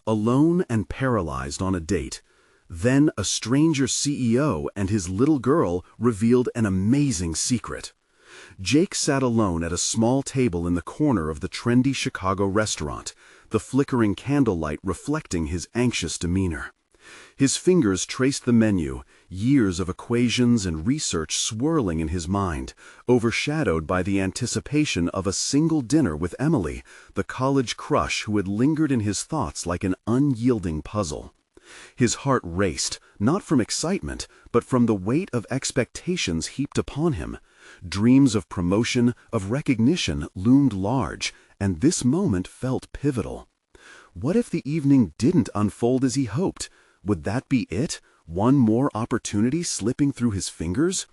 alone and paralyzed on a date. Then a stranger CEO and his little girl revealed an amazing secret. Jake sat alone at a small table in the corner of the trendy Chicago restaurant, the flickering candlelight reflecting his anxious demeanor. His fingers traced the menu, years of equations and research swirling in his mind, overshadowed by the anticipation of a single dinner with Emily, the college crush who had lingered in his thoughts like an unyielding puzzle. His heart raced, not from excitement, but from the weight of expectations heaped upon him. Dreams of promotion, of recognition loomed large, and this moment felt pivotal. What if the evening didn't unfold as he hoped? Would that be it? One more opportunity slipping through his fingers?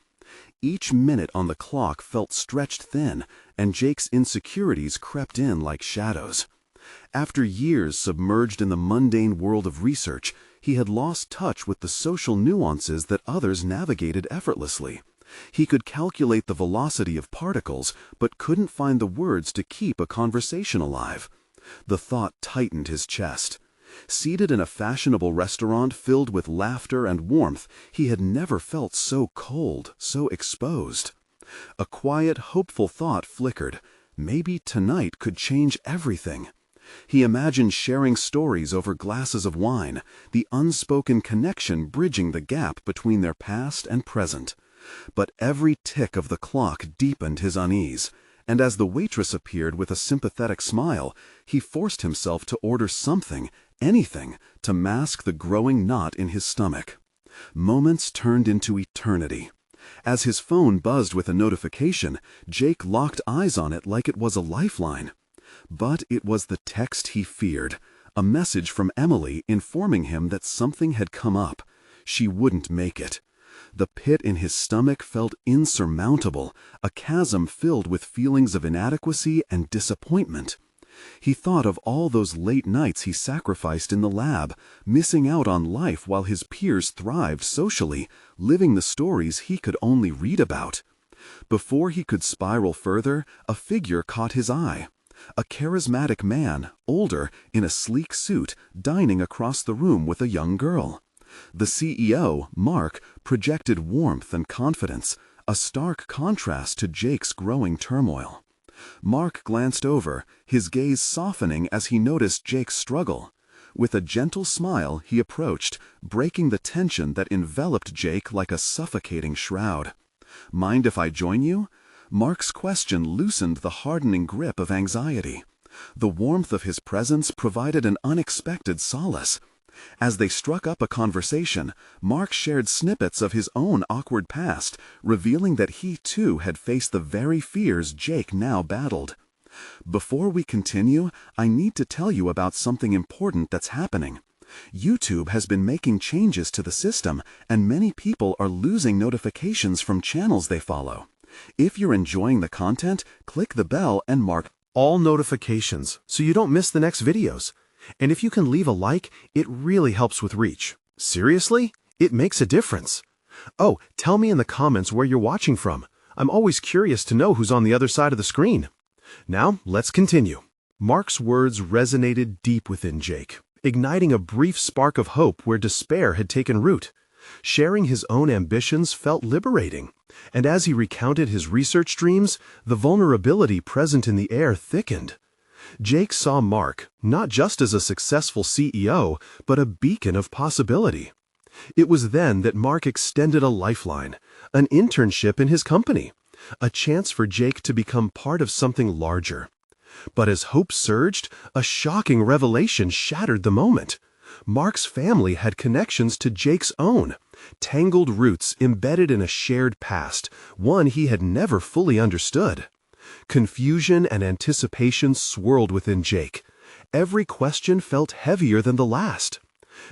Each minute on the clock felt stretched thin, and Jake's insecurities crept in like shadows. After years submerged in the mundane world of research, he had lost touch with the social nuances that others navigated effortlessly. He could calculate the velocity of particles, but couldn't find the words to keep a conversation alive. The thought tightened his chest. Seated in a fashionable restaurant filled with laughter and warmth, he had never felt so cold, so exposed. A quiet, hopeful thought flickered. Maybe tonight could change everything. He imagined sharing stories over glasses of wine, the unspoken connection bridging the gap between their past and present. But every tick of the clock deepened his unease, and as the waitress appeared with a sympathetic smile, he forced himself to order something, anything, to mask the growing knot in his stomach. Moments turned into eternity. As his phone buzzed with a notification, Jake locked eyes on it like it was a lifeline. But it was the text he feared, a message from Emily informing him that something had come up. She wouldn't make it. The pit in his stomach felt insurmountable, a chasm filled with feelings of inadequacy and disappointment. He thought of all those late nights he sacrificed in the lab, missing out on life while his peers thrived socially, living the stories he could only read about. Before he could spiral further, a figure caught his eye. A charismatic man, older, in a sleek suit, dining across the room with a young girl. The CEO, Mark, projected warmth and confidence, a stark contrast to Jake's growing turmoil. Mark glanced over, his gaze softening as he noticed Jake's struggle. With a gentle smile, he approached, breaking the tension that enveloped Jake like a suffocating shroud. "Mind if I join you?" Mark's question loosened the hardening grip of anxiety. The warmth of his presence provided an unexpected solace. As they struck up a conversation, Mark shared snippets of his own awkward past, revealing that he too had faced the very fears Jake now battled. "Before we continue, I need to tell you about something important that's happening. YouTube has been making changes to the system, and many people are losing notifications from channels they follow. If you're enjoying the content, click the bell and mark all notifications so you don't miss the next videos. And if you can leave a like, it really helps with reach. Seriously? It makes a difference. Oh, tell me in the comments where you're watching from. I'm always curious to know who's on the other side of the screen. Now, let's continue." Mark's words resonated deep within Jake, igniting a brief spark of hope where despair had taken root. Sharing his own ambitions felt liberating, and as he recounted his research dreams, the vulnerability present in the air thickened. Jake saw Mark not just as a successful CEO, but a beacon of possibility. It was then that Mark extended a lifeline, an internship in his company, a chance for Jake to become part of something larger. But as hope surged, a shocking revelation shattered the moment. Mark's family had connections to Jake's own, tangled roots embedded in a shared past, one he had never fully understood. Confusion and anticipation swirled within Jake. Every question felt heavier than the last.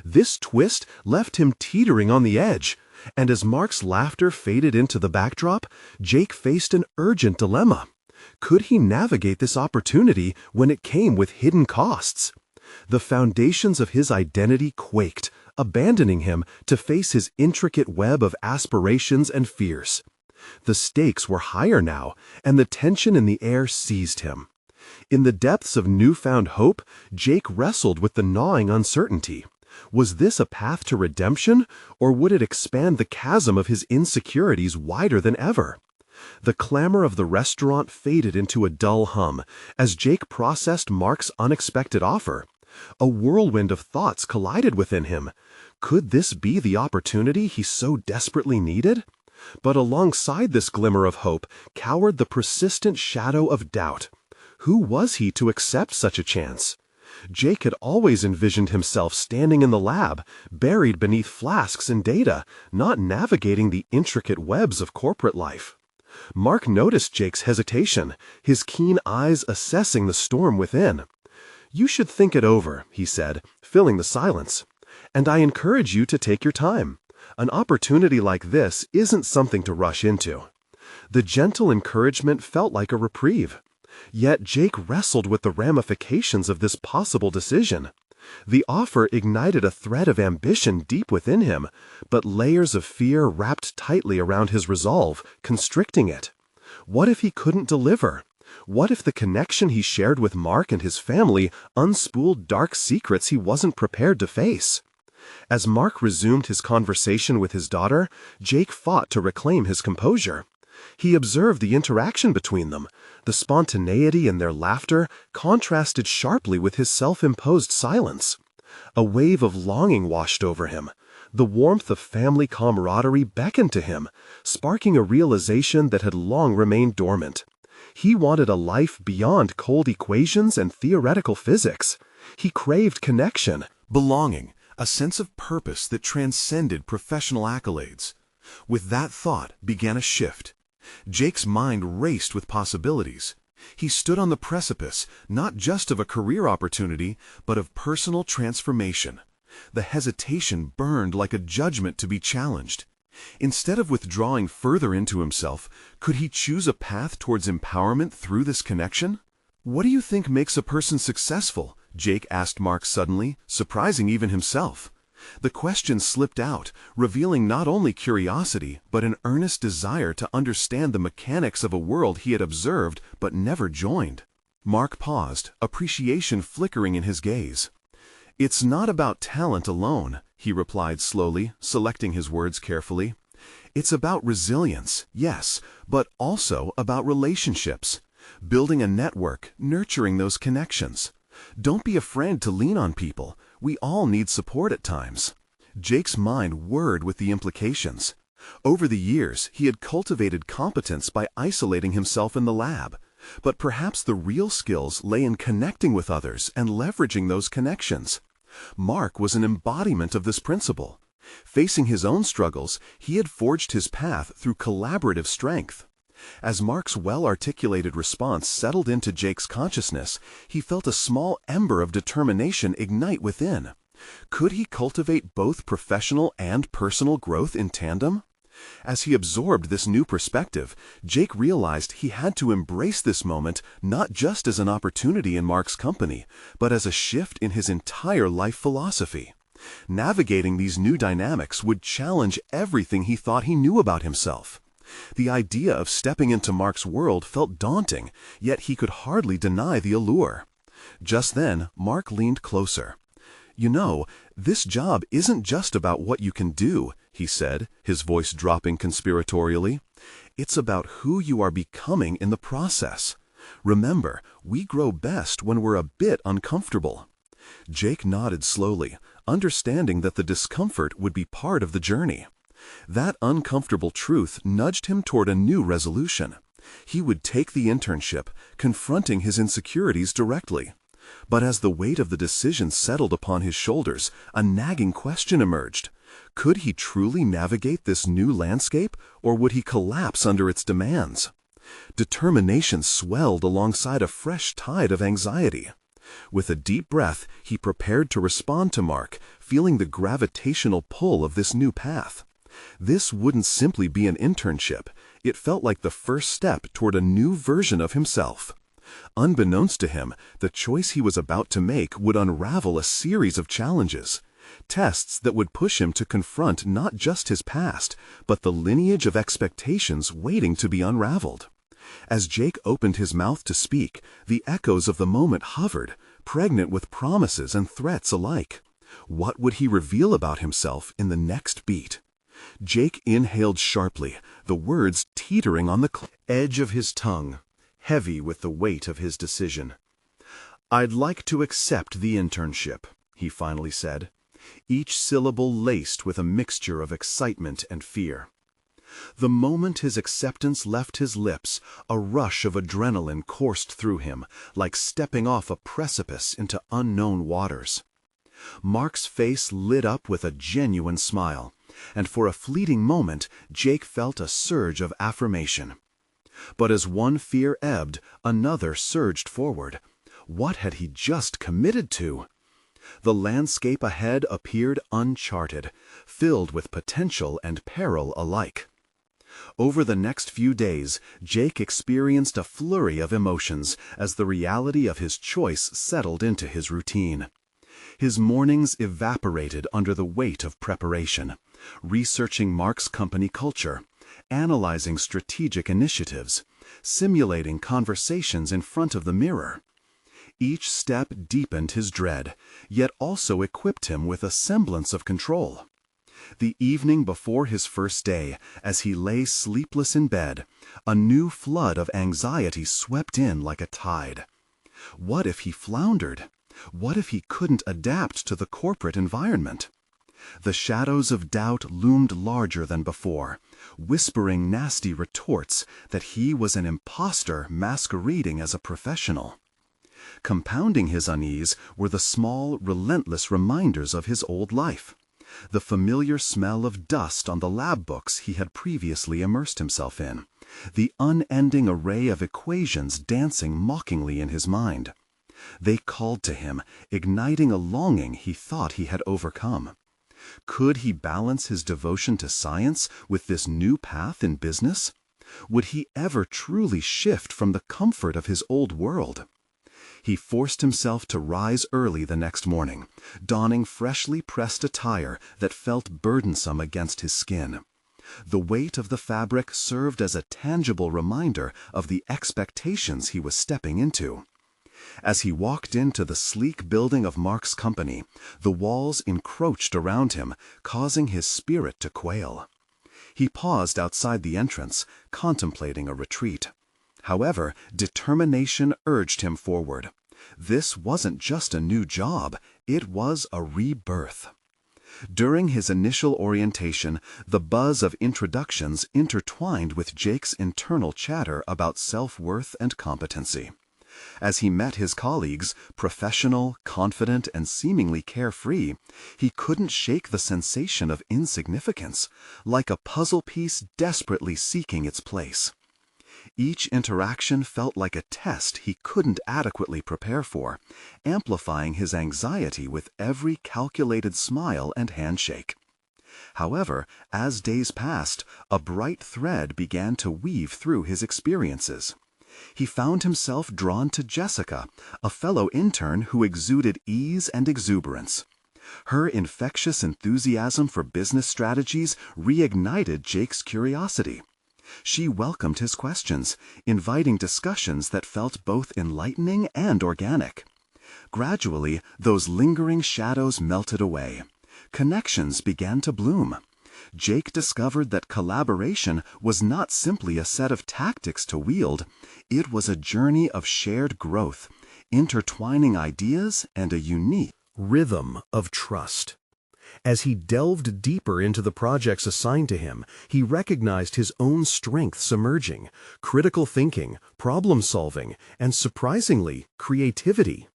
This twist left him teetering on the edge, and as Mark's laughter faded into the backdrop, Jake faced an urgent dilemma. Could he navigate this opportunity when it came with hidden costs? The foundations of his identity quaked, abandoning him to face his intricate web of aspirations and fears. The stakes were higher now, and the tension in the air seized him. In the depths of newfound hope, Jake wrestled with the gnawing uncertainty. Was this a path to redemption, or would it expand the chasm of his insecurities wider than ever? The clamor of the restaurant faded into a dull hum as Jake processed Mark's unexpected offer. A whirlwind of thoughts collided within him. Could this be the opportunity he so desperately needed? But alongside this glimmer of hope cowered the persistent shadow of doubt. Who was he to accept such a chance? Jake had always envisioned himself standing in the lab, buried beneath flasks and data, not navigating the intricate webs of corporate life. Mark noticed Jake's hesitation, his keen eyes assessing the storm within. "You should think it over," he said, filling the silence. "And I encourage you to take your time. An opportunity like this isn't something to rush into." The gentle encouragement felt like a reprieve. Yet Jake wrestled with the ramifications of this possible decision. The offer ignited a thread of ambition deep within him, but layers of fear wrapped tightly around his resolve, constricting it. What if he couldn't deliver? What if the connection he shared with Mark and his family unspooled dark secrets he wasn't prepared to face? As Mark resumed his conversation with his daughter, Jake fought to reclaim his composure. He observed the interaction between them. The spontaneity in their laughter contrasted sharply with his self-imposed silence. A wave of longing washed over him. The warmth of family camaraderie beckoned to him, sparking a realization that had long remained dormant. He wanted a life beyond cold equations and theoretical physics. He craved connection, belonging, a sense of purpose that transcended professional accolades. With that thought began a shift. Jake's mind raced with possibilities. He stood on the precipice, not just of a career opportunity, but of personal transformation. The hesitation burned like a judgment to be challenged. Instead of withdrawing further into himself, could he choose a path towards empowerment through this connection? "What do you think makes a person successful?" Jake asked Mark suddenly, surprising even himself. The question slipped out, revealing not only curiosity, but an earnest desire to understand the mechanics of a world he had observed but never joined. Mark paused, appreciation flickering in his gaze. "It's not about talent alone," he replied slowly, selecting his words carefully. "It's about resilience, yes, but also about relationships. Building a network, nurturing those connections. Don't be afraid to lean on people. We all need support at times." Jake's mind whirred with the implications. Over the years, he had cultivated competence by isolating himself in the lab. But perhaps the real skills lay in connecting with others and leveraging those connections. Mark was an embodiment of this principle. Facing his own struggles, he had forged his path through collaborative strength. As Mark's well-articulated response settled into Jake's consciousness, he felt a small ember of determination ignite within. Could he cultivate both professional and personal growth in tandem? As he absorbed this new perspective, Jake realized he had to embrace this moment not just as an opportunity in Mark's company, but as a shift in his entire life philosophy. Navigating these new dynamics would challenge everything he thought he knew about himself. The idea of stepping into Mark's world felt daunting, yet he could hardly deny the allure. Just then, Mark leaned closer. "You know, this job isn't just about what you can do," he said, his voice dropping conspiratorially. "It's about who you are becoming in the process. Remember, we grow best when we're a bit uncomfortable." Jake nodded slowly, understanding that the discomfort would be part of the journey. That uncomfortable truth nudged him toward a new resolution. He would take the internship, confronting his insecurities directly. But as the weight of the decision settled upon his shoulders, a nagging question emerged. Could he truly navigate this new landscape, or would he collapse under its demands? Determination swelled alongside a fresh tide of anxiety. With a deep breath, he prepared to respond to Mark, feeling the gravitational pull of this new path. This wouldn't simply be an internship. It felt like the first step toward a new version of himself. Unbeknownst to him, the choice he was about to make would unravel a series of challenges. Tests that would push him to confront not just his past, but the lineage of expectations waiting to be unraveled. As Jake opened his mouth to speak, the echoes of the moment hovered, pregnant with promises and threats alike. What would he reveal about himself in the next beat? Jake inhaled sharply, the words teetering on the edge of his tongue, heavy with the weight of his decision. "I'd like to accept the internship," he finally said, each syllable laced with a mixture of excitement and fear. The moment his acceptance left his lips, a rush of adrenaline coursed through him, like stepping off a precipice into unknown waters. Mark's face lit up with a genuine smile, and for a fleeting moment Jake felt a surge of affirmation. But as one fear ebbed, another surged forward. What had he just committed to? The landscape ahead appeared uncharted, filled with potential and peril alike. Over the next few days, Jake experienced a flurry of emotions as the reality of his choice settled into his routine. His mornings evaporated under the weight of preparation, researching Mark's company culture, analyzing strategic initiatives, simulating conversations in front of the mirror. Each step deepened his dread, yet also equipped him with a semblance of control. The evening before his first day, as he lay sleepless in bed, a new flood of anxiety swept in like a tide. What if he floundered? What if he couldn't adapt to the corporate environment? The shadows of doubt loomed larger than before, whispering nasty retorts that he was an imposter masquerading as a professional. Compounding his unease were the small, relentless reminders of his old life. The familiar smell of dust on the lab books he had previously immersed himself in, the unending array of equations dancing mockingly in his mind. They called to him, igniting a longing he thought he had overcome. Could he balance his devotion to science with this new path in business? Would he ever truly shift from the comfort of his old world? He forced himself to rise early the next morning, donning freshly pressed attire that felt burdensome against his skin. The weight of the fabric served as a tangible reminder of the expectations he was stepping into. As he walked into the sleek building of Mark's company, the walls encroached around him, causing his spirit to quail. He paused outside the entrance, contemplating a retreat. However, determination urged him forward. This wasn't just a new job, it was a rebirth. During his initial orientation, the buzz of introductions intertwined with Jake's internal chatter about self-worth and competency. As he met his colleagues, professional, confident, and seemingly carefree, he couldn't shake the sensation of insignificance, like a puzzle piece desperately seeking its place. Each interaction felt like a test he couldn't adequately prepare for, amplifying his anxiety with every calculated smile and handshake. However, as days passed, a bright thread began to weave through his experiences. He found himself drawn to Jessica, a fellow intern who exuded ease and exuberance. Her infectious enthusiasm for business strategies reignited Jake's curiosity. She welcomed his questions, inviting discussions that felt both enlightening and organic. Gradually, those lingering shadows melted away. Connections began to bloom. Jake discovered that collaboration was not simply a set of tactics to wield, it was a journey of shared growth, intertwining ideas and a unique rhythm of trust. As he delved deeper into the projects assigned to him, he recognized his own strengths emerging: critical thinking, problem-solving, and surprisingly, creativity.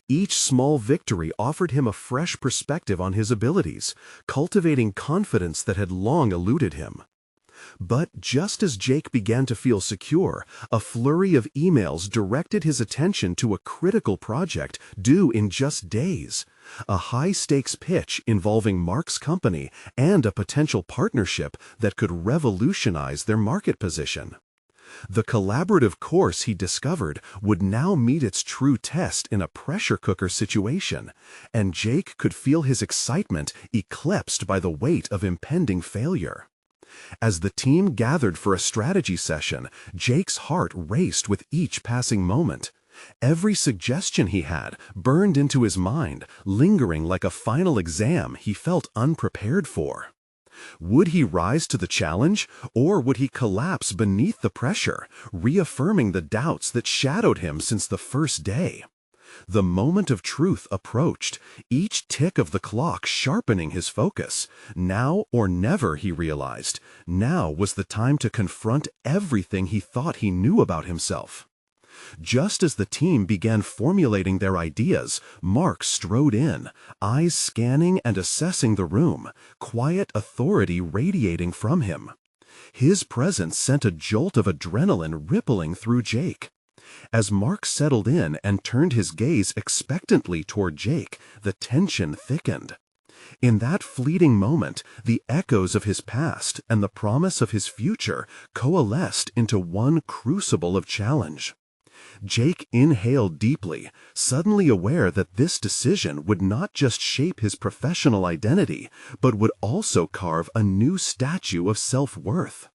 Each small victory offered him a fresh perspective on his abilities, cultivating confidence that had long eluded him. But just as Jake began to feel secure, a flurry of emails directed his attention to a critical project due in just days. A high-stakes pitch involving Mark's company and a potential partnership that could revolutionize their market position. The collaborative course he discovered would now meet its true test in a pressure cooker situation, and Jake could feel his excitement eclipsed by the weight of impending failure. As the team gathered for a strategy session, Jake's heart raced with each passing moment. Every suggestion he had burned into his mind, lingering like a final exam he felt unprepared for. Would he rise to the challenge, or would he collapse beneath the pressure, reaffirming the doubts that shadowed him since the first day? The moment of truth approached, each tick of the clock sharpening his focus. Now or never, he realized. Now was the time to confront everything he thought he knew about himself. Just as the team began formulating their ideas, Mark strode in, eyes scanning and assessing the room, quiet authority radiating from him. His presence sent a jolt of adrenaline rippling through Jake. As Mark settled in and turned his gaze expectantly toward Jake, the tension thickened. In that fleeting moment, the echoes of his past and the promise of his future coalesced into one crucible of challenge. Jake inhaled deeply, suddenly aware that this decision would not just shape his professional identity, but would also carve a new statue of self-worth.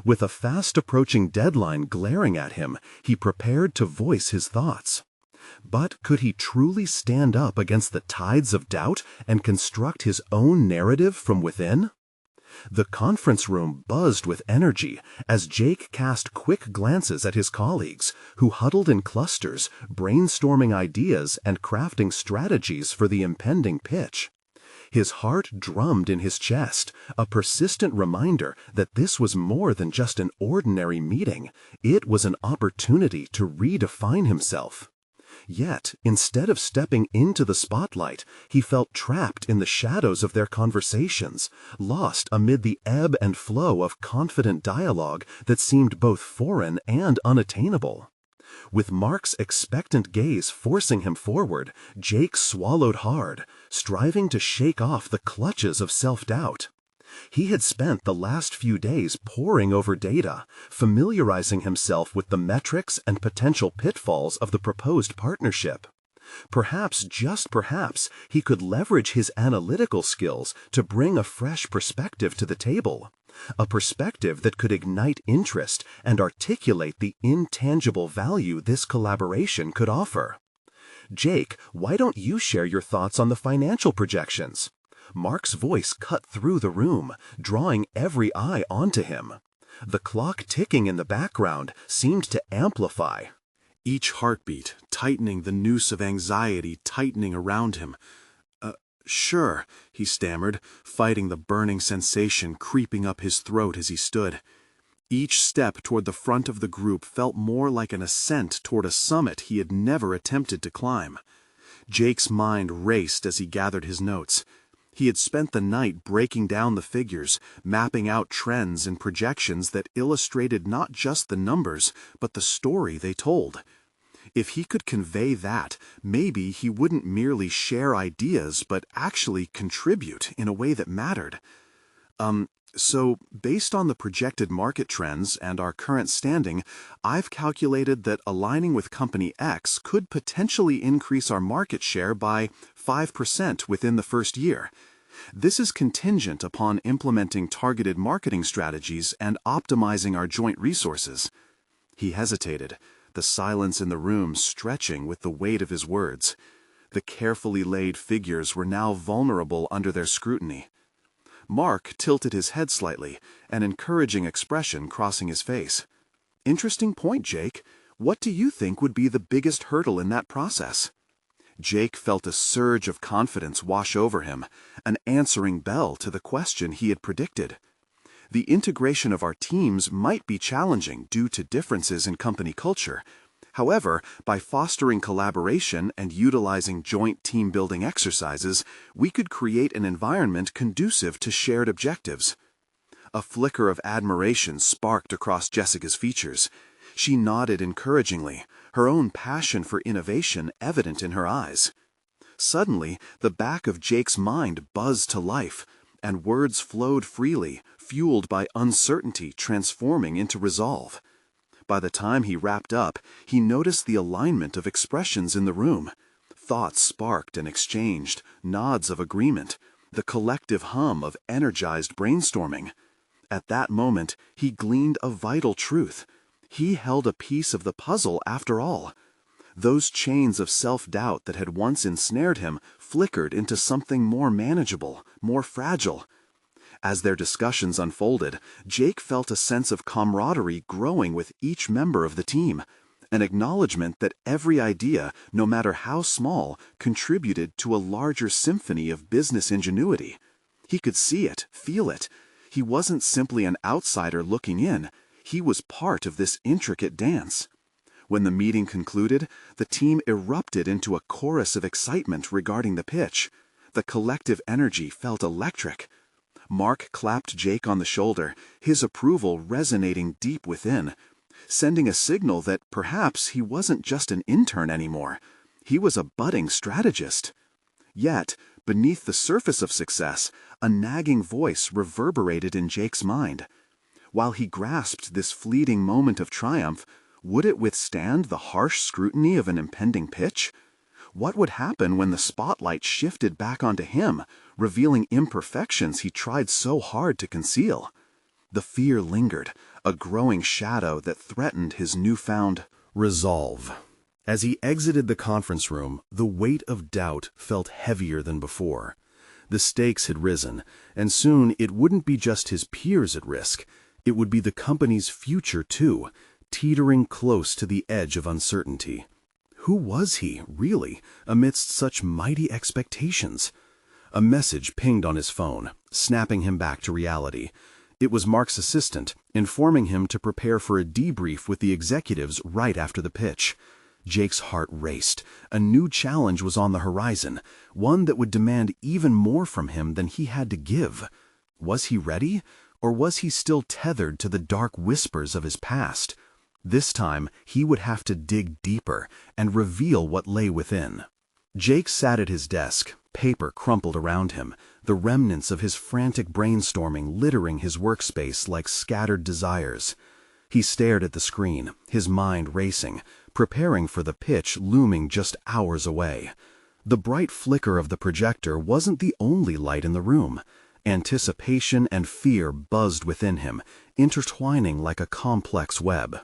With a fast-approaching deadline glaring at him, he prepared to voice his thoughts. But could he truly stand up against the tides of doubt and construct his own narrative from within? The conference room buzzed with energy as Jake cast quick glances at his colleagues, who huddled in clusters, brainstorming ideas and crafting strategies for the impending pitch. His heart drummed in his chest, a persistent reminder that this was more than just an ordinary meeting. It was an opportunity to redefine himself. Yet, instead of stepping into the spotlight, he felt trapped in the shadows of their conversations, lost amid the ebb and flow of confident dialogue that seemed both foreign and unattainable. With Mark's expectant gaze forcing him forward, Jake swallowed hard, striving to shake off the clutches of self-doubt. He had spent the last few days poring over data, familiarizing himself with the metrics and potential pitfalls of the proposed partnership. Perhaps, just perhaps, he could leverage his analytical skills to bring a fresh perspective to the table, a perspective that could ignite interest and articulate the intangible value this collaboration could offer. Jake, why don't you share your thoughts on the financial projections? Mark's voice cut through the room, drawing every eye onto him. The clock ticking in the background seemed to amplify, each heartbeat tightening, the noose of anxiety tightening around him. Sure, he stammered, fighting the burning sensation creeping up his throat as he stood. Each step toward the front of the group felt more like an ascent toward a summit he had never attempted to climb. Jake's mind raced as he gathered his notes. He had spent the night breaking down the figures, mapping out trends and projections that illustrated not just the numbers, but the story they told. If he could convey that, maybe he wouldn't merely share ideas, but actually contribute in a way that mattered. So, based on the projected market trends and our current standing, I've calculated that aligning with Company X could potentially increase our market share by 5% within the first year. This is contingent upon implementing targeted marketing strategies and optimizing our joint resources. He hesitated, the silence in the room stretching with the weight of his words. The carefully laid figures were now vulnerable under their scrutiny. Mark tilted his head slightly, an encouraging expression crossing his face. Interesting point, Jake. What do you think would be the biggest hurdle in that process? Jake felt a surge of confidence wash over him, an answering bell to the question he had predicted. The integration of our teams might be challenging due to differences in company culture. However, by fostering collaboration and utilizing joint team-building exercises, we could create an environment conducive to shared objectives. A flicker of admiration sparked across Jessica's features. She nodded encouragingly, her own passion for innovation evident in her eyes. Suddenly, the back of Jake's mind buzzed to life, and words flowed freely, fueled by uncertainty transforming into resolve. By the time he wrapped up, he noticed the alignment of expressions in the room. Thoughts sparked and exchanged, nods of agreement, the collective hum of energized brainstorming. At that moment, he gleaned a vital truth. He held a piece of the puzzle after all. Those chains of self-doubt that had once ensnared him flickered into something more manageable, more fragile. As their discussions unfolded, Jake felt a sense of camaraderie growing with each member of the team, an acknowledgement that every idea, no matter how small, contributed to a larger symphony of business ingenuity. He could see it, feel it. He wasn't simply an outsider looking in. He was part of this intricate dance. When the meeting concluded, the team erupted into a chorus of excitement regarding the pitch. The collective energy felt electric. Mark clapped Jake on the shoulder, his approval resonating deep within, sending a signal that perhaps he wasn't just an intern anymore. He was a budding strategist. Yet, beneath the surface of success, a nagging voice reverberated in Jake's mind. While he grasped this fleeting moment of triumph, would it withstand the harsh scrutiny of an impending pitch? What would happen when the spotlight shifted back onto him, revealing imperfections he tried so hard to conceal? The fear lingered, a growing shadow that threatened his newfound resolve. As he exited the conference room, the weight of doubt felt heavier than before. The stakes had risen, and soon it wouldn't be just his peers at risk. It would be the company's future too, teetering close to the edge of uncertainty. Who was he, really, amidst such mighty expectations? A message pinged on his phone, snapping him back to reality. It was Mark's assistant, informing him to prepare for a debrief with the executives right after the pitch. Jake's heart raced. A new challenge was on the horizon, one that would demand even more from him than he had to give. Was he ready, or was he still tethered to the dark whispers of his past? This time, he would have to dig deeper and reveal what lay within. Jake sat at his desk, paper crumpled around him, the remnants of his frantic brainstorming littering his workspace like scattered desires. He stared at the screen, his mind racing, preparing for the pitch looming just hours away. The bright flicker of the projector wasn't the only light in the room. Anticipation and fear buzzed within him, intertwining like a complex web.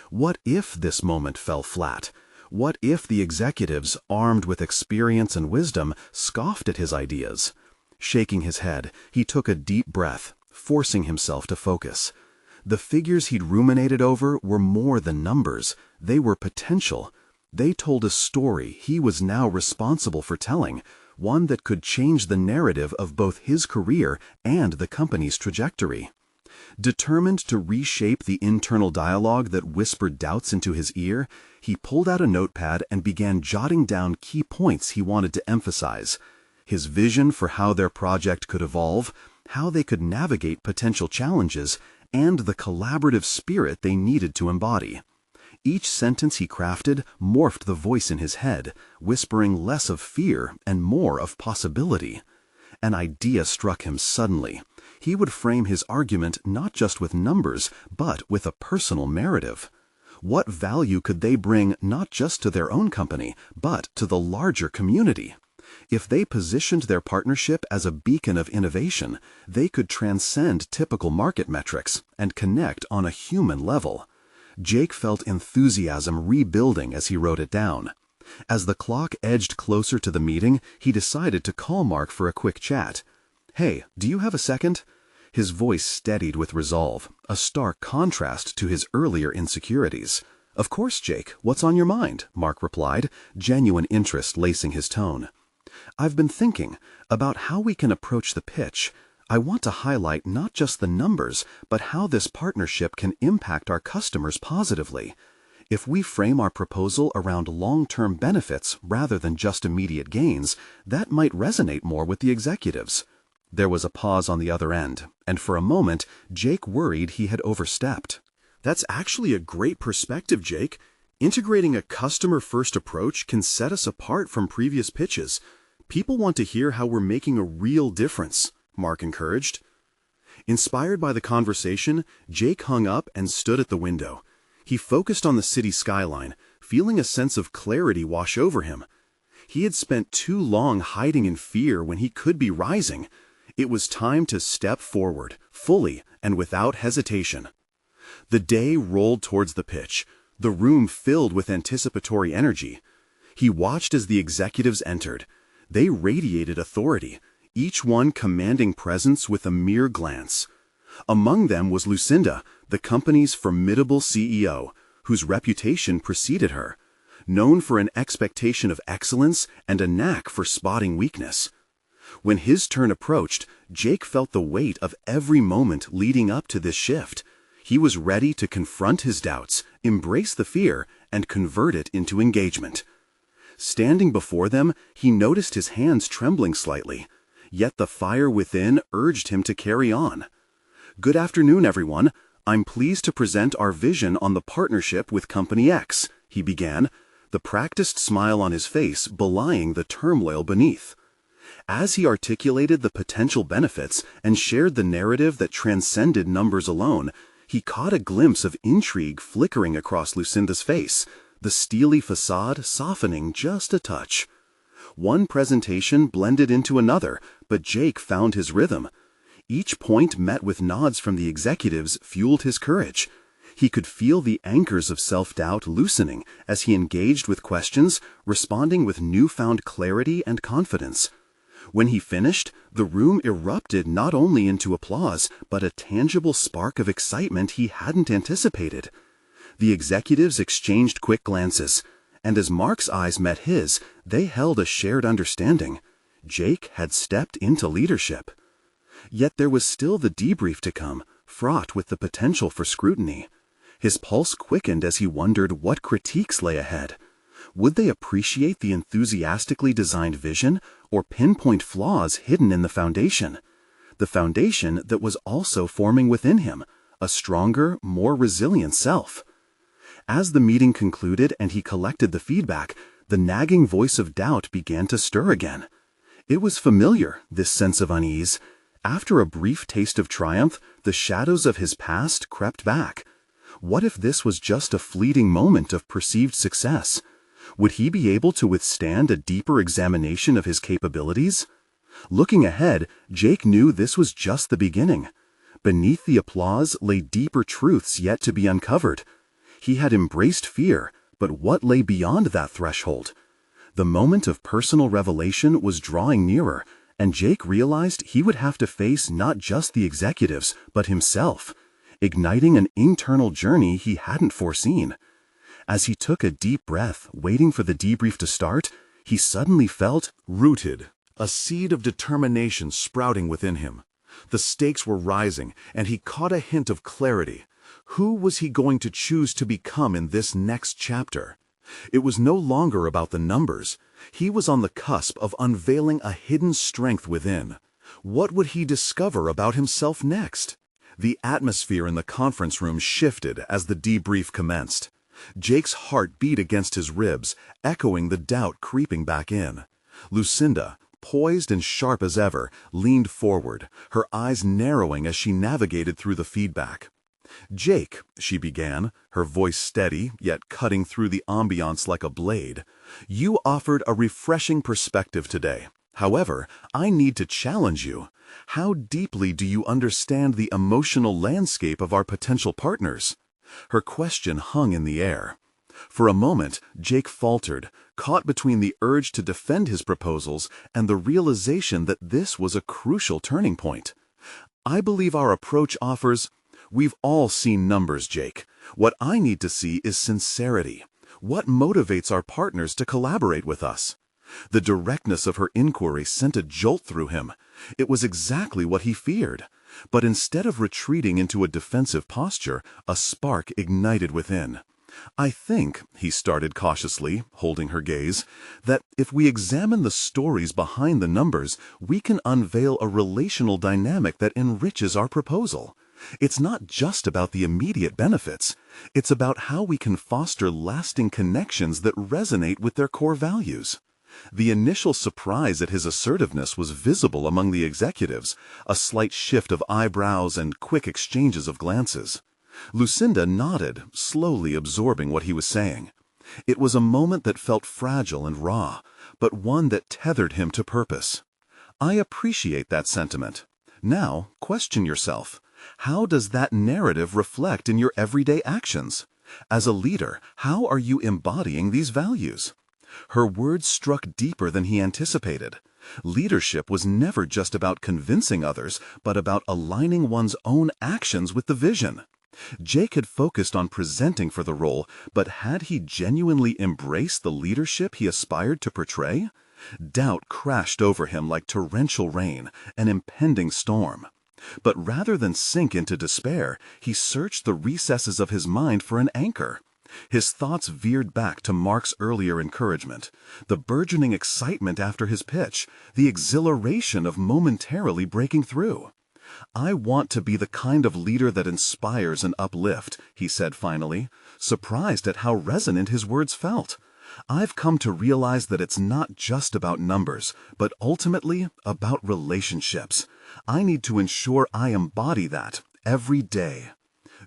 What if this moment fell flat? What if the executives, armed with experience and wisdom, scoffed at his ideas? Shaking his head, he took a deep breath, forcing himself to focus. The figures he'd ruminated over were more than numbers. They were potential. They told a story he was now responsible for telling, one that could change the narrative of both his career and the company's trajectory. Determined to reshape the internal dialogue that whispered doubts into his ear, he pulled out a notepad and began jotting down key points he wanted to emphasize. His vision for how their project could evolve, how they could navigate potential challenges, and the collaborative spirit they needed to embody. Each sentence he crafted morphed the voice in his head, whispering less of fear and more of possibility. An idea struck him suddenly. He would frame his argument not just with numbers, but with a personal narrative. What value could they bring not just to their own company, but to the larger community? If they positioned their partnership as a beacon of innovation, they could transcend typical market metrics and connect on a human level. Jake felt enthusiasm rebuilding as he wrote it down. As the clock edged closer to the meeting, he decided to call Mark for a quick chat. "Hey, do you have a second?" His voice steadied with resolve, a stark contrast to his earlier insecurities. "Of course, Jake. What's on your mind?" Mark replied, genuine interest lacing his tone. "I've been thinking about how we can approach the pitch. I want to highlight not just the numbers, but how this partnership can impact our customers positively. If we frame our proposal around long-term benefits rather than just immediate gains, that might resonate more with the executives." There was a pause on the other end, and for a moment, Jake worried he had overstepped. "That's actually a great perspective, Jake. Integrating a customer-first approach can set us apart from previous pitches. People want to hear how we're making a real difference," Mark encouraged. Inspired by the conversation, Jake hung up and stood at the window. He focused on the city skyline, feeling a sense of clarity wash over him. He had spent too long hiding in fear when he could be rising. It was time to step forward, fully and without hesitation. The day rolled towards the pitch, the room filled with anticipatory energy. He watched as the executives entered. They radiated authority, each one commanding presence with a mere glance. Among them was Lucinda, the company's formidable CEO, whose reputation preceded her, known for an expectation of excellence and a knack for spotting weakness. When his turn approached, Jake felt the weight of every moment leading up to this shift. He was ready to confront his doubts, embrace the fear, and convert it into engagement. Standing before them, he noticed his hands trembling slightly, yet the fire within urged him to carry on. "Good afternoon, everyone. I'm pleased to present our vision on the partnership with Company X," he began, the practiced smile on his face belying the turmoil beneath. As he articulated the potential benefits and shared the narrative that transcended numbers alone, he caught a glimpse of intrigue flickering across Lucinda's face, the steely facade softening just a touch. One presentation blended into another, but Jake found his rhythm. Each point met with nods from the executives fueled his courage. He could feel the anchors of self-doubt loosening as he engaged with questions, responding with newfound clarity and confidence. When he finished, the room erupted not only into applause, but a tangible spark of excitement he hadn't anticipated. The executives exchanged quick glances, and as Mark's eyes met his, they held a shared understanding. Jake had stepped into leadership. Yet there was still the debrief to come, fraught with the potential for scrutiny. His pulse quickened as he wondered what critiques lay ahead. Would they appreciate the enthusiastically designed vision or pinpoint flaws hidden in the foundation? The foundation that was also forming within him, a stronger, more resilient self. As the meeting concluded and he collected the feedback, the nagging voice of doubt began to stir again. It was familiar, this sense of unease. After a brief taste of triumph, the shadows of his past crept back. What if this was just a fleeting moment of perceived success? Would he be able to withstand a deeper examination of his capabilities? Looking ahead, Jake knew this was just the beginning. Beneath the applause lay deeper truths yet to be uncovered. He had embraced fear, but what lay beyond that threshold? The moment of personal revelation was drawing nearer, and Jake realized he would have to face not just the executives, but himself, igniting an internal journey he hadn't foreseen. As he took a deep breath, waiting for the debrief to start, he suddenly felt rooted, a seed of determination sprouting within him. The stakes were rising, and he caught a hint of clarity. Who was he going to choose to become in this next chapter? It was no longer about the numbers. He was on the cusp of unveiling a hidden strength within. What would he discover about himself next? The atmosphere in the conference room shifted as the debrief commenced. Jake's heart beat against his ribs, echoing the doubt creeping back in. Lucinda, poised and sharp as ever, leaned forward, her eyes narrowing as she navigated through the feedback. "Jake," she began, her voice steady, yet cutting through the ambiance like a blade, "you offered a refreshing perspective today. However, I need to challenge you. How deeply do you understand the emotional landscape of our potential partners?" Her question hung in the air. For a moment, Jake faltered, caught between the urge to defend his proposals and the realization that this was a crucial turning point. "I believe our approach offers—" "We've all seen numbers, Jake. What I need to see is sincerity. What motivates our partners to collaborate with us?" The directness of her inquiry sent a jolt through him. It was exactly what he feared. But instead of retreating into a defensive posture, a spark ignited within. "I think," he started cautiously, holding her gaze, "that if we examine the stories behind the numbers, we can unveil a relational dynamic that enriches our proposal. It's not just about the immediate benefits. It's about how we can foster lasting connections that resonate with their core values." The initial surprise at his assertiveness was visible among the executives, a slight shift of eyebrows and quick exchanges of glances. Lucinda nodded, slowly absorbing what he was saying. It was a moment that felt fragile and raw, but one that tethered him to purpose. "I appreciate that sentiment." Now, question yourself. How does that narrative reflect in your everyday actions? As a leader, how are you embodying these values? Her words struck deeper than he anticipated. Leadership was never just about convincing others, but about aligning one's own actions with the vision. Jake had focused on presenting for the role, but had he genuinely embraced the leadership he aspired to portray? Doubt crashed over him like torrential rain, an impending storm. But rather than sink into despair, he searched the recesses of his mind for an anchor. His thoughts veered back to Mark's earlier encouragement, the burgeoning excitement after his pitch, the exhilaration of momentarily breaking through. "I want to be the kind of leader that inspires and uplifts," he said finally, surprised at how resonant his words felt. "I've come to realize that it's not just about numbers, but ultimately about relationships. I need to ensure I embody that every day."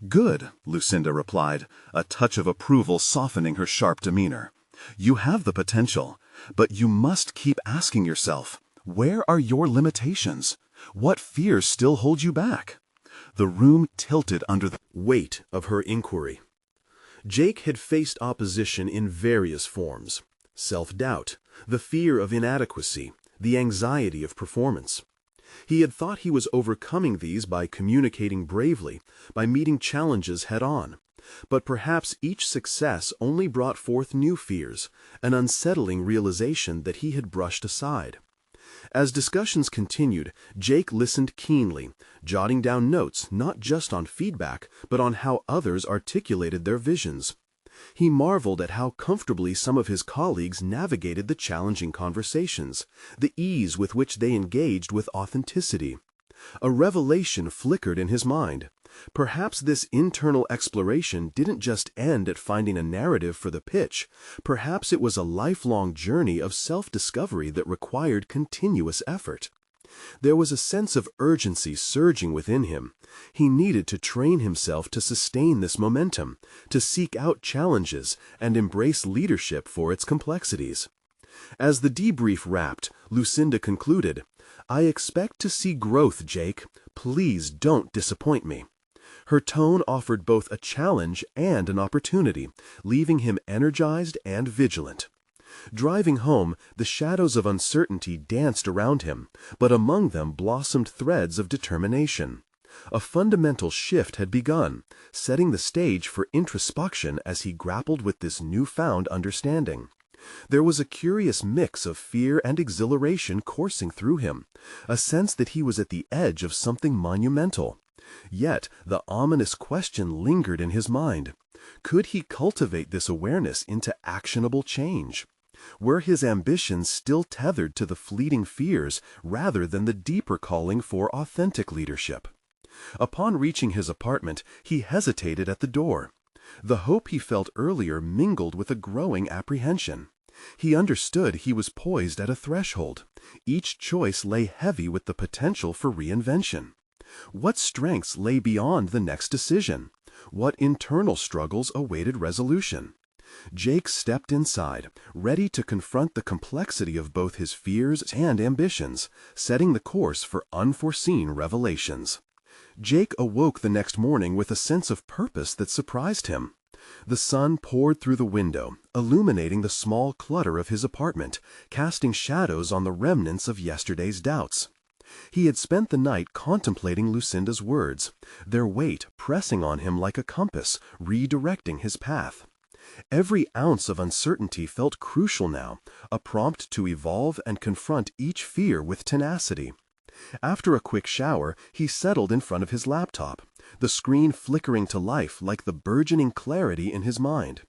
"Good," Lucinda replied, a touch of approval softening her sharp demeanor. "You have the potential, but you must keep asking yourself, where are your limitations? What fears still hold you back?" The room tilted under the weight of her inquiry. Jake had faced opposition in various forms: self-doubt, the fear of inadequacy, the anxiety of performance. He had thought he was overcoming these by communicating bravely, by meeting challenges head-on. But perhaps each success only brought forth new fears, an unsettling realization that he had brushed aside. As discussions continued, Jake listened keenly, jotting down notes not just on feedback, but on how others articulated their visions. He marveled at how comfortably some of his colleagues navigated the challenging conversations, the ease with which they engaged with authenticity. A revelation flickered in his mind. Perhaps this internal exploration didn't just end at finding a narrative for the pitch. Perhaps it was a lifelong journey of self-discovery that required continuous effort. There was a sense of urgency surging within him. He needed to train himself to sustain this momentum, to seek out challenges and embrace leadership for its complexities. As the debrief wrapped, Lucinda concluded, "I expect to see growth, Jake. Please don't disappoint me." Her tone offered both a challenge and an opportunity, leaving him energized and vigilant. Driving home, the shadows of uncertainty danced around him, but among them blossomed threads of determination. A fundamental shift had begun, setting the stage for introspection as he grappled with this newfound understanding. There was a curious mix of fear and exhilaration coursing through him, a sense that he was at the edge of something monumental. Yet the ominous question lingered in his mind. Could he cultivate this awareness into actionable change? Were his ambitions still tethered to the fleeting fears rather than the deeper calling for authentic leadership? Upon reaching his apartment, he hesitated at the door. The hope he felt earlier mingled with a growing apprehension. He understood he was poised at a threshold. Each choice lay heavy with the potential for reinvention. What strengths lay beyond the next decision? What internal struggles awaited resolution? Jake stepped inside, ready to confront the complexity of both his fears and ambitions, setting the course for unforeseen revelations. Jake awoke the next morning with a sense of purpose that surprised him. The sun poured through the window, illuminating the small clutter of his apartment, casting shadows on the remnants of yesterday's doubts. He had spent the night contemplating Lucinda's words, their weight pressing on him like a compass, redirecting his path. Every ounce of uncertainty felt crucial now, a prompt to evolve and confront each fear with tenacity. After a quick shower, he settled in front of his laptop, the screen flickering to life like the burgeoning clarity in his mind.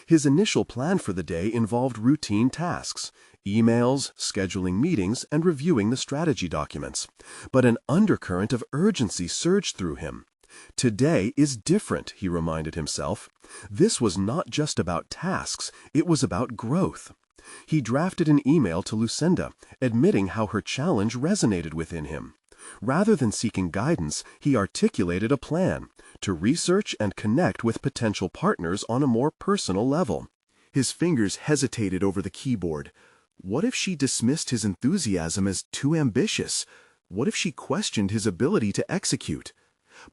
His initial plan for the day involved routine tasks, emails, scheduling meetings, and reviewing the strategy documents. But an undercurrent of urgency surged through him. Today is different, he reminded himself. This was not just about tasks, it was about growth. He drafted an email to Lucinda, admitting how her challenge resonated within him. Rather than seeking guidance, he articulated a plan to research and connect with potential partners on a more personal level. His fingers hesitated over the keyboard. What if she dismissed his enthusiasm as too ambitious? What if she questioned his ability to execute?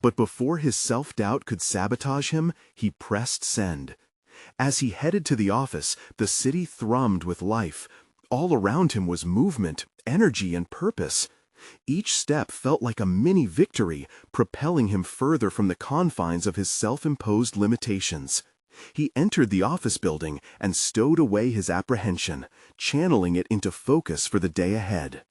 But before his self-doubt could sabotage him, he pressed send. As he headed to the office, the city thrummed with life. All around him was movement, energy, and purpose. Each step felt like a mini victory, propelling him further from the confines of his self-imposed limitations. He entered the office building and stowed away his apprehension, channeling it into focus for the day ahead.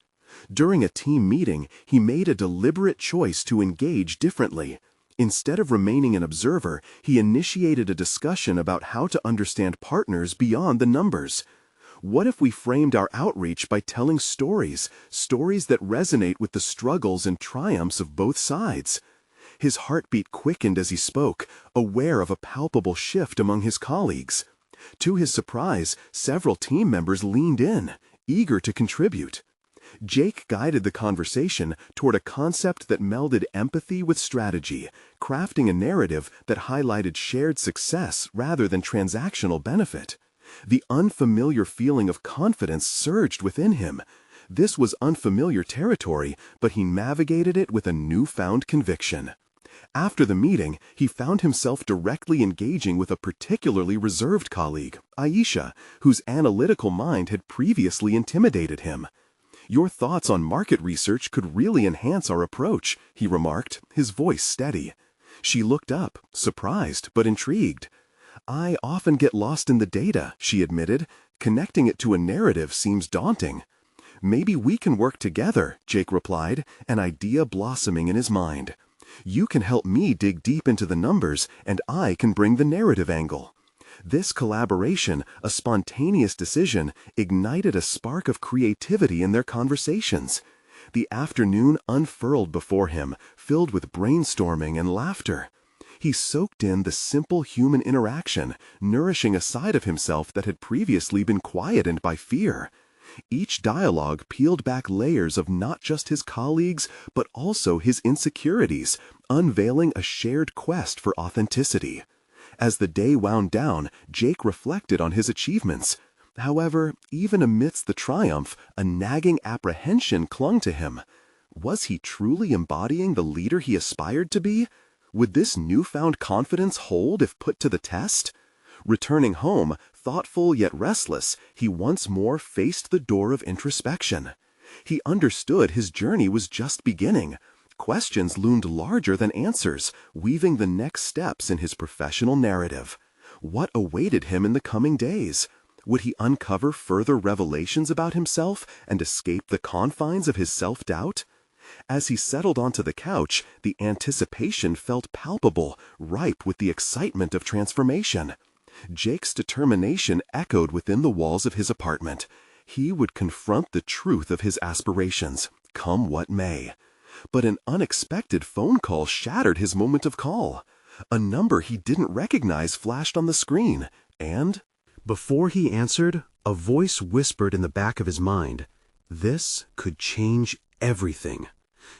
During a team meeting, he made a deliberate choice to engage differently. Instead of remaining an observer, he initiated a discussion about how to understand partners beyond the numbers. What if we framed our outreach by telling stories that resonate with the struggles and triumphs of both sides? His heartbeat quickened as he spoke, aware of a palpable shift among his colleagues. To his surprise, several team members leaned in, eager to contribute. Jake guided the conversation toward a concept that melded empathy with strategy, crafting a narrative that highlighted shared success rather than transactional benefit. The unfamiliar feeling of confidence surged within him. This was unfamiliar territory, but he navigated it with a newfound conviction. After the meeting, he found himself directly engaging with a particularly reserved colleague, Aisha, whose analytical mind had previously intimidated him. "Your thoughts on market research could really enhance our approach," he remarked, his voice steady. She looked up, surprised but intrigued. "I often get lost in the data," she admitted. "Connecting it to a narrative seems daunting." "Maybe we can work together," Jake replied, an idea blossoming in his mind. "You can help me dig deep into the numbers, and I can bring the narrative angle." This collaboration, a spontaneous decision, ignited a spark of creativity in their conversations. The afternoon unfurled before him, filled with brainstorming and laughter. He soaked in the simple human interaction, nourishing a side of himself that had previously been quietened by fear. Each dialogue peeled back layers of not just his colleagues, but also his insecurities, unveiling a shared quest for authenticity. As the day wound down, Jake reflected on his achievements. However, even amidst the triumph, a nagging apprehension clung to him. Was he truly embodying the leader he aspired to be? Would this newfound confidence hold if put to the test? Returning home, thoughtful yet restless, he once more faced the door of introspection. He understood his journey was just beginning. Questions loomed larger than answers, weaving the next steps in his professional narrative. What awaited him in the coming days? Would he uncover further revelations about himself and escape the confines of his self-doubt? As he settled onto the couch, the anticipation felt palpable, ripe with the excitement of transformation. Jake's determination echoed within the walls of his apartment. He would confront the truth of his aspirations, come what may. But an unexpected phone call shattered his moment of calm. A number he didn't recognize flashed on the screen, and before he answered, a voice whispered in the back of his mind, "This could change everything."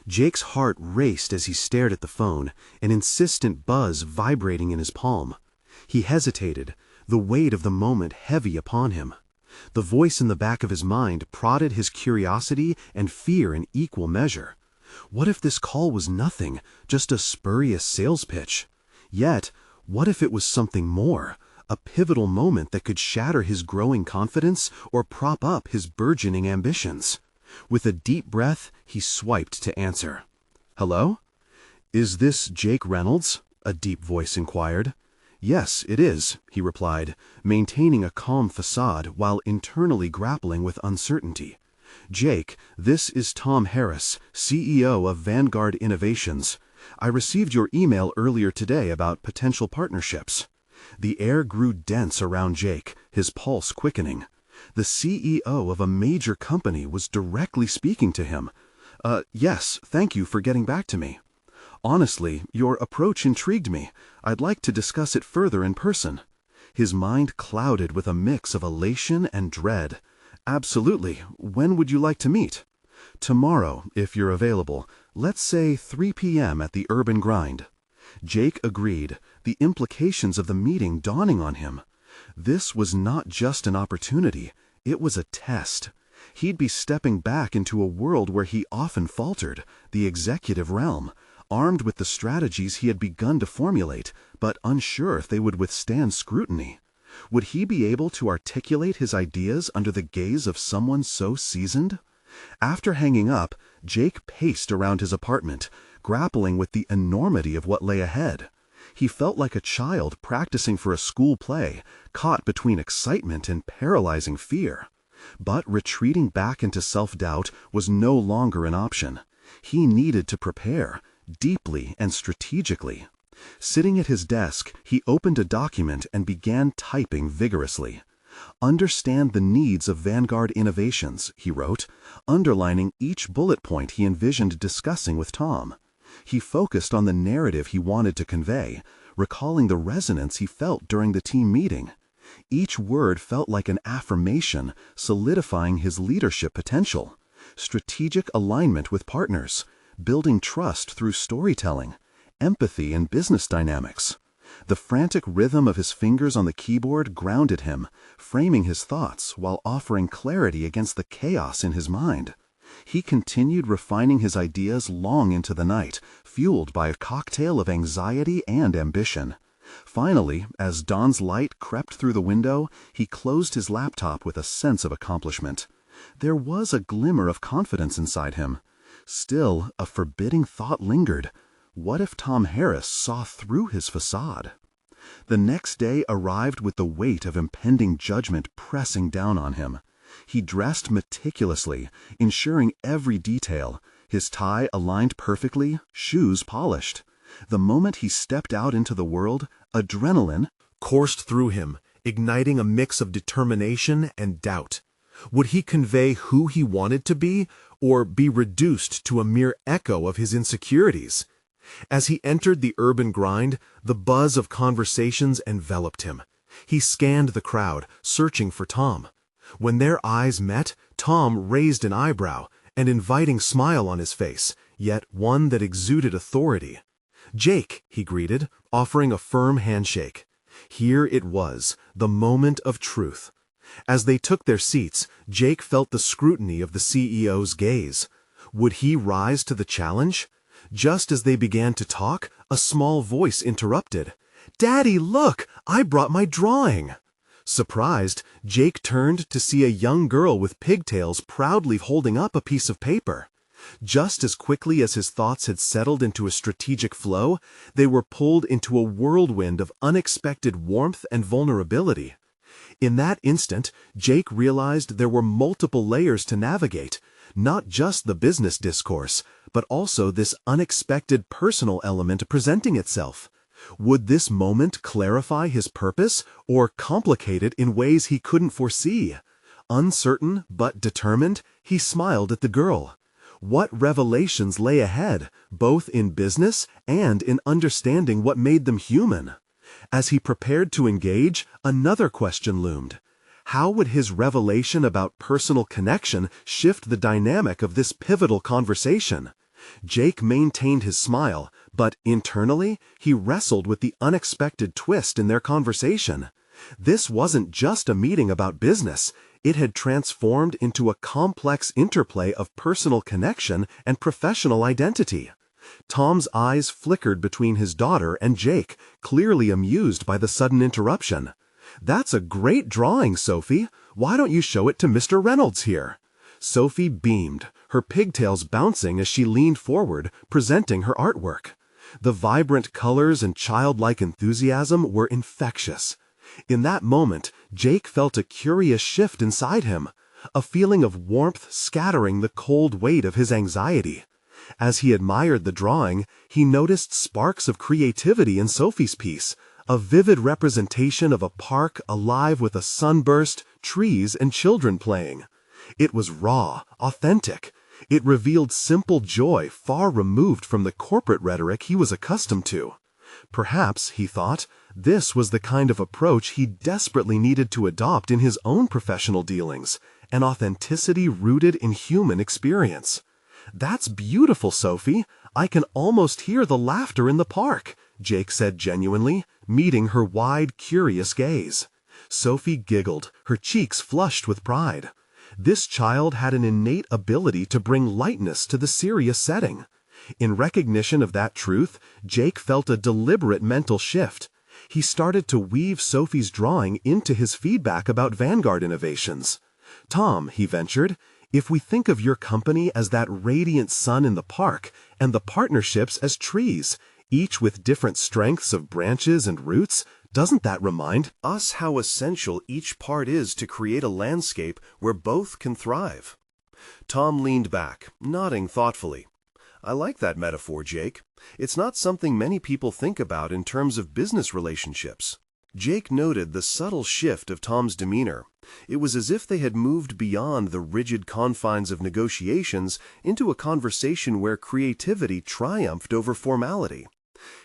Jake's heart raced as he stared at the phone, an insistent buzz vibrating in his palm. He hesitated, the weight of the moment heavy upon him. The voice in the back of his mind prodded his curiosity and fear in equal measure. What if this call was nothing, just a spurious sales pitch? Yet, what if it was something more, a pivotal moment that could shatter his growing confidence or prop up his burgeoning ambitions? With a deep breath, he swiped to answer. "Hello? Is this Jake Reynolds?" a deep voice inquired. "Yes, it is," he replied, maintaining a calm facade while internally grappling with uncertainty. "Jake, this is Tom Harris, CEO of Vanguard Innovations. I received your email earlier today about potential partnerships." The air grew dense around Jake, his pulse quickening. The CEO of a major company was directly speaking to him. Yes, thank you for getting back to me. Honestly, your approach intrigued me. I'd like to discuss it further in person." His mind clouded with a mix of elation and dread. "Absolutely. When would you like to meet?" "Tomorrow, if you're available. Let's say 3 p.m. at the Urban Grind." Jake agreed, the implications of the meeting dawning on him. This was not just an opportunity, it was a test. He'd be stepping back into a world where he often faltered, the executive realm, armed with the strategies he had begun to formulate, but unsure if they would withstand scrutiny. Would he be able to articulate his ideas under the gaze of someone so seasoned? After hanging up, Jake paced around his apartment, grappling with the enormity of what lay ahead. He felt like a child practicing for a school play, caught between excitement and paralyzing fear. But retreating back into self-doubt was no longer an option. He needed to prepare, deeply and strategically. Sitting at his desk, he opened a document and began typing vigorously. "Understand the needs of Vanguard Innovations," he wrote, underlining each bullet point he envisioned discussing with Tom. He focused on the narrative he wanted to convey, recalling the resonance he felt during the team meeting. Each word felt like an affirmation, solidifying his leadership potential. Strategic alignment with partners, building trust through storytelling, empathy and business dynamics. The frantic rhythm of his fingers on the keyboard grounded him, framing his thoughts while offering clarity against the chaos in his mind. He continued refining his ideas long into the night, fueled by a cocktail of anxiety and ambition. Finally, as dawn's light crept through the window, he closed his laptop with a sense of accomplishment. There was a glimmer of confidence inside him. Still, a forbidding thought lingered. What if Tom Harris saw through his facade? The next day arrived with the weight of impending judgment pressing down on him. He dressed meticulously, ensuring every detail, his tie aligned perfectly, shoes polished. The moment he stepped out into the world, adrenaline coursed through him, igniting a mix of determination and doubt. Would he convey who he wanted to be, or be reduced to a mere echo of his insecurities? As he entered the urban grind, the buzz of conversations enveloped him. He scanned the crowd, searching for Tom. When their eyes met, Tom raised an eyebrow, an inviting smile on his face, yet one that exuded authority. "Jake," he greeted, offering a firm handshake. Here it was, the moment of truth. As they took their seats, Jake felt the scrutiny of the CEO's gaze. Would he rise to the challenge? Just as they began to talk, a small voice interrupted. "Daddy, look! I brought my drawing!" Surprised, Jake turned to see a young girl with pigtails proudly holding up a piece of paper. Just as quickly as his thoughts had settled into a strategic flow, they were pulled into a whirlwind of unexpected warmth and vulnerability. In that instant, Jake realized there were multiple layers to navigate, not just the business discourse, but also this unexpected personal element presenting itself. Would this moment clarify his purpose or complicate it in ways he couldn't foresee? Uncertain but determined, he smiled at the girl. What revelations lay ahead, both in business and in understanding what made them human? As he prepared to engage, another question loomed. How would his revelation about personal connection shift the dynamic of this pivotal conversation? Jake maintained his smile, but internally, he wrestled with the unexpected twist in their conversation. This wasn't just a meeting about business. It had transformed into a complex interplay of personal connection and professional identity. Tom's eyes flickered between his daughter and Jake, clearly amused by the sudden interruption. "That's a great drawing, Sophie. Why don't you show it to Mr. Reynolds here?" Sophie beamed, her pigtails bouncing as she leaned forward, presenting her artwork. The vibrant colors and childlike enthusiasm were infectious. In that moment, Jake felt a curious shift inside him, a feeling of warmth scattering the cold weight of his anxiety. As he admired the drawing, he noticed sparks of creativity in Sophie's piece, a vivid representation of a park alive with a sunburst, trees, and children playing. It was raw, authentic. It revealed simple joy far removed from the corporate rhetoric he was accustomed to. Perhaps, he thought, this was the kind of approach he desperately needed to adopt in his own professional dealings, an authenticity rooted in human experience. "That's beautiful, Sophie. I can almost hear the laughter in the park," Jake said genuinely, meeting her wide, curious gaze. Sophie giggled, her cheeks flushed with pride. This child had an innate ability to bring lightness to the serious setting. In recognition of that truth, Jake felt a deliberate mental shift. He started to weave Sophie's drawing into his feedback about Vanguard innovations. "Tom," he ventured, "if we think of your company as that radiant sun in the park, and the partnerships as trees, each with different strengths of branches and roots, doesn't that remind us how essential each part is to create a landscape where both can thrive?" Tom leaned back, nodding thoughtfully. "I like that metaphor, Jake. It's not something many people think about in terms of business relationships." Jake noted the subtle shift of Tom's demeanor. It was as if they had moved beyond the rigid confines of negotiations into a conversation where creativity triumphed over formality.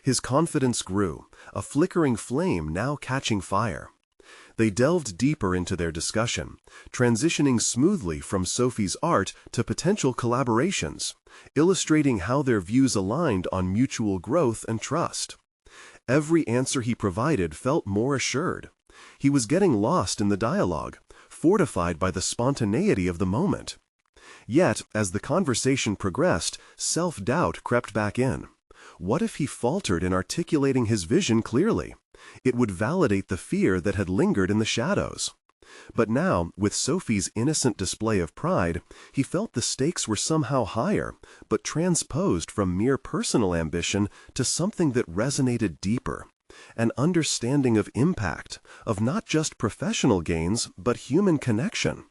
His confidence grew, a flickering flame now catching fire. They delved deeper into their discussion, transitioning smoothly from Sophie's art to potential collaborations, illustrating how their views aligned on mutual growth and trust. Every answer he provided felt more assured. He was getting lost in the dialogue, fortified by the spontaneity of the moment. Yet, as the conversation progressed, self-doubt crept back in. What if he faltered in articulating his vision clearly? It would validate the fear that had lingered in the shadows. But now, with Sophie's innocent display of pride, he felt the stakes were somehow higher, but transposed from mere personal ambition to something that resonated deeper. An understanding of impact, of not just professional gains, but human connection.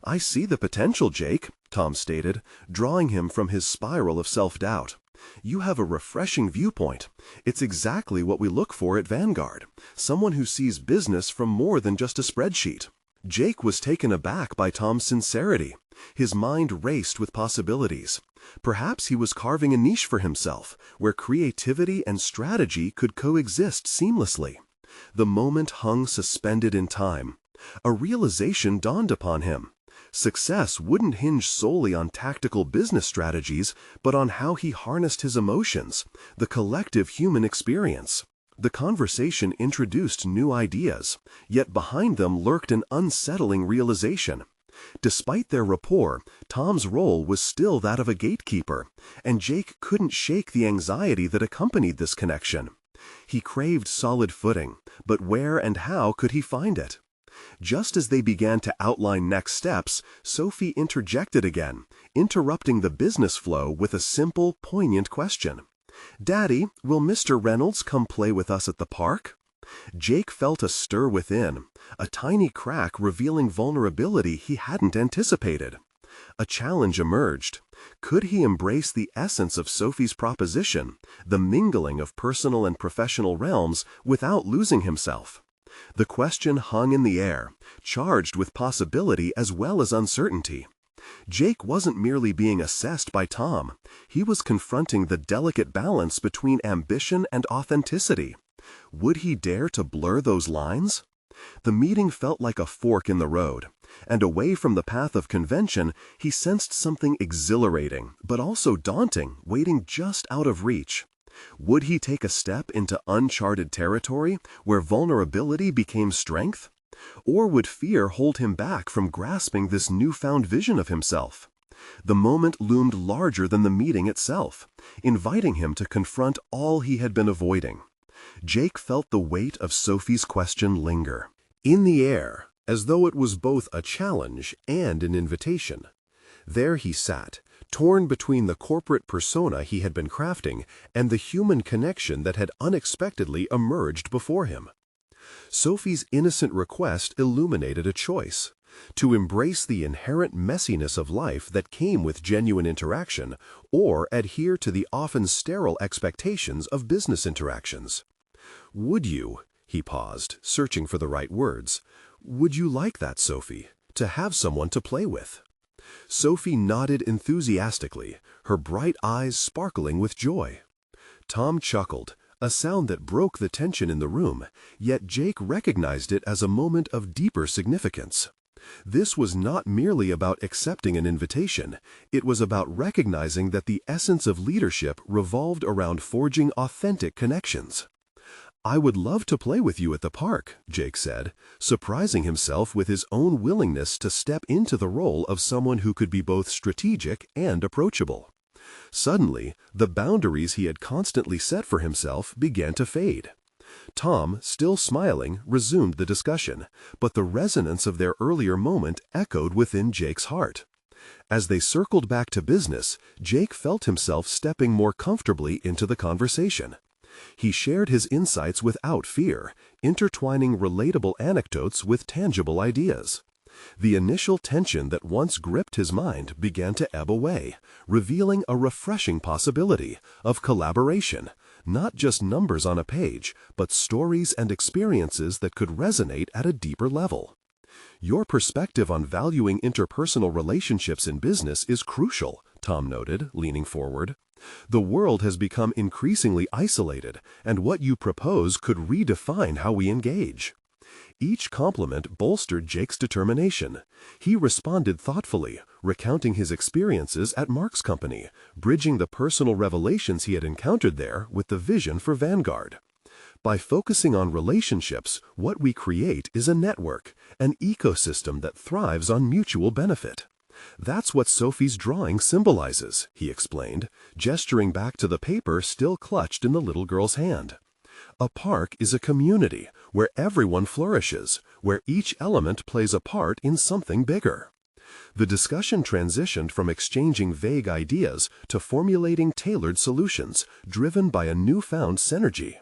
"I see the potential, Jake," Tom stated, drawing him from his spiral of self-doubt. "You have a refreshing viewpoint. It's exactly what we look for at Vanguard, someone who sees business from more than just a spreadsheet." Jake was taken aback by Tom's sincerity. His mind raced with possibilities. Perhaps he was carving a niche for himself, where creativity and strategy could coexist seamlessly. The moment hung suspended in time. A realization dawned upon him. Success wouldn't hinge solely on tactical business strategies, but on how he harnessed his emotions, the collective human experience. The conversation introduced new ideas, yet behind them lurked an unsettling realization. Despite their rapport, Tom's role was still that of a gatekeeper, and Jake couldn't shake the anxiety that accompanied this connection. He craved solid footing, but where and how could he find it? Just as they began to outline next steps, Sophie interjected again, interrupting the business flow with a simple, poignant question. "Daddy, will Mr. Reynolds come play with us at the park?" Jake felt a stir within, a tiny crack revealing vulnerability he hadn't anticipated. A challenge emerged. Could he embrace the essence of Sophie's proposition, the mingling of personal and professional realms, without losing himself? The question hung in the air, charged with possibility as well as uncertainty. Jake wasn't merely being assessed by Tom. He was confronting the delicate balance between ambition and authenticity. Would he dare to blur those lines? The meeting felt like a fork in the road, and away from the path of convention, he sensed something exhilarating, but also daunting, waiting just out of reach. Would he take a step into uncharted territory, where vulnerability became strength? Or would fear hold him back from grasping this newfound vision of himself? The moment loomed larger than the meeting itself, inviting him to confront all he had been avoiding. Jake felt the weight of Sophie's question linger. In the air, as though it was both a challenge and an invitation. There he sat, torn between the corporate persona he had been crafting and the human connection that had unexpectedly emerged before him. Sophie's innocent request illuminated a choice: to embrace the inherent messiness of life that came with genuine interaction, or adhere to the often sterile expectations of business interactions. "Would you," he paused, searching for the right words, "would you like that, Sophie, to have someone to play with?" Sophie nodded enthusiastically, her bright eyes sparkling with joy. Tom chuckled, a sound that broke the tension in the room, yet Jake recognized it as a moment of deeper significance. This was not merely about accepting an invitation, it was about recognizing that the essence of leadership revolved around forging authentic connections. "I would love to play with you at the park," Jake said, surprising himself with his own willingness to step into the role of someone who could be both strategic and approachable. Suddenly, the boundaries he had constantly set for himself began to fade. Tom, still smiling, resumed the discussion, but the resonance of their earlier moment echoed within Jake's heart. As they circled back to business, Jake felt himself stepping more comfortably into the conversation. He shared his insights without fear, intertwining relatable anecdotes with tangible ideas. The initial tension that once gripped his mind began to ebb away, revealing a refreshing possibility of collaboration, not just numbers on a page, but stories and experiences that could resonate at a deeper level. "Your perspective on valuing interpersonal relationships in business is crucial," Tom noted, leaning forward. "The world has become increasingly isolated, and what you propose could redefine how we engage." Each compliment bolstered Jake's determination. He responded thoughtfully, recounting his experiences at Mark's company, bridging the personal revelations he had encountered there with the vision for Vanguard. "By focusing on relationships, what we create is a network, an ecosystem that thrives on mutual benefit. That's what Sophie's drawing symbolizes," he explained, gesturing back to the paper still clutched in the little girl's hand. "A park is a community where everyone flourishes, where each element plays a part in something bigger." The discussion transitioned from exchanging vague ideas to formulating tailored solutions, driven by a newfound synergy.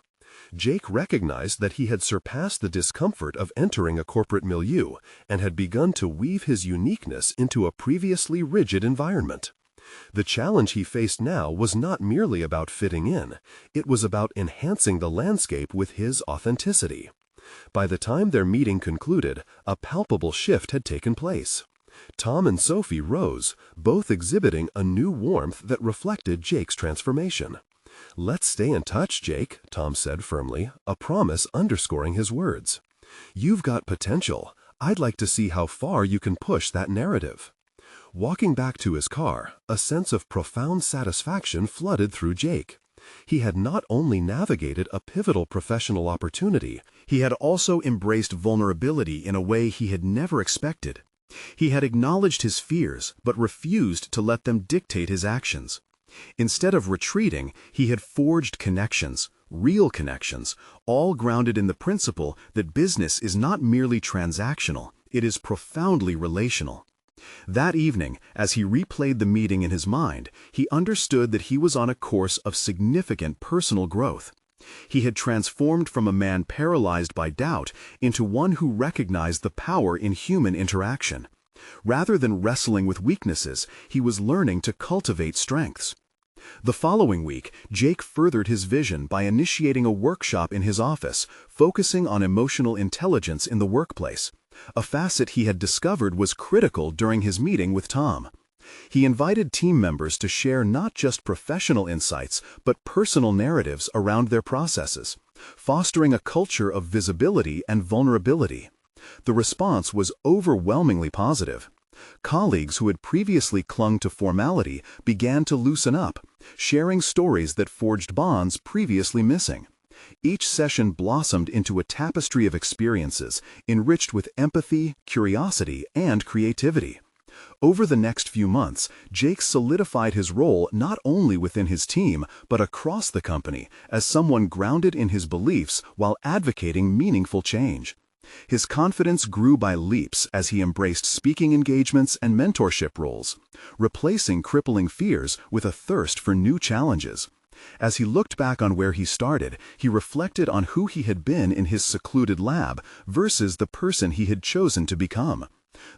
Jake recognized that he had surpassed the discomfort of entering a corporate milieu and had begun to weave his uniqueness into a previously rigid environment. The challenge he faced now was not merely about fitting in, it was about enhancing the landscape with his authenticity. By the time their meeting concluded, a palpable shift had taken place. Tom and Sophie rose, both exhibiting a new warmth that reflected Jake's transformation. "Let's stay in touch, Jake," Tom said firmly, a promise underscoring his words. "You've got potential. I'd like to see how far you can push that narrative." Walking back to his car, a sense of profound satisfaction flooded through Jake. He had not only navigated a pivotal professional opportunity, he had also embraced vulnerability in a way he had never expected. He had acknowledged his fears, but refused to let them dictate his actions. Instead of retreating, he had forged connections, real connections, all grounded in the principle that business is not merely transactional, it is profoundly relational. That evening, as he replayed the meeting in his mind, he understood that he was on a course of significant personal growth. He had transformed from a man paralyzed by doubt into one who recognized the power in human interaction. Rather than wrestling with weaknesses, he was learning to cultivate strengths. The following week, Jake furthered his vision by initiating a workshop in his office, focusing on emotional intelligence in the workplace. A facet he had discovered was critical during his meeting with Tom. He invited team members to share not just professional insights, but personal narratives around their processes, fostering a culture of visibility and vulnerability. The response was overwhelmingly positive. Colleagues who had previously clung to formality began to loosen up, sharing stories that forged bonds previously missing. Each session blossomed into a tapestry of experiences, enriched with empathy, curiosity, and creativity. Over the next few months, Jake solidified his role not only within his team, but across the company, as someone grounded in his beliefs while advocating meaningful change. His confidence grew by leaps as he embraced speaking engagements and mentorship roles, replacing crippling fears with a thirst for new challenges. As he looked back on where he started, he reflected on who he had been in his secluded lab versus the person he had chosen to become.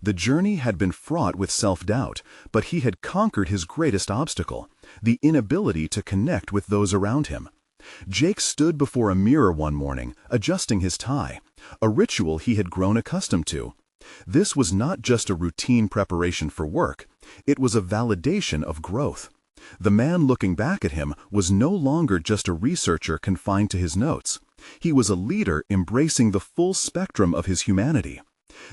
The journey had been fraught with self-doubt, but he had conquered his greatest obstacle, the inability to connect with those around him. Jake stood before a mirror one morning, adjusting his tie, a ritual he had grown accustomed to. This was not just a routine preparation for work, it was a validation of growth. The man looking back at him was no longer just a researcher confined to his notes. He was a leader embracing the full spectrum of his humanity.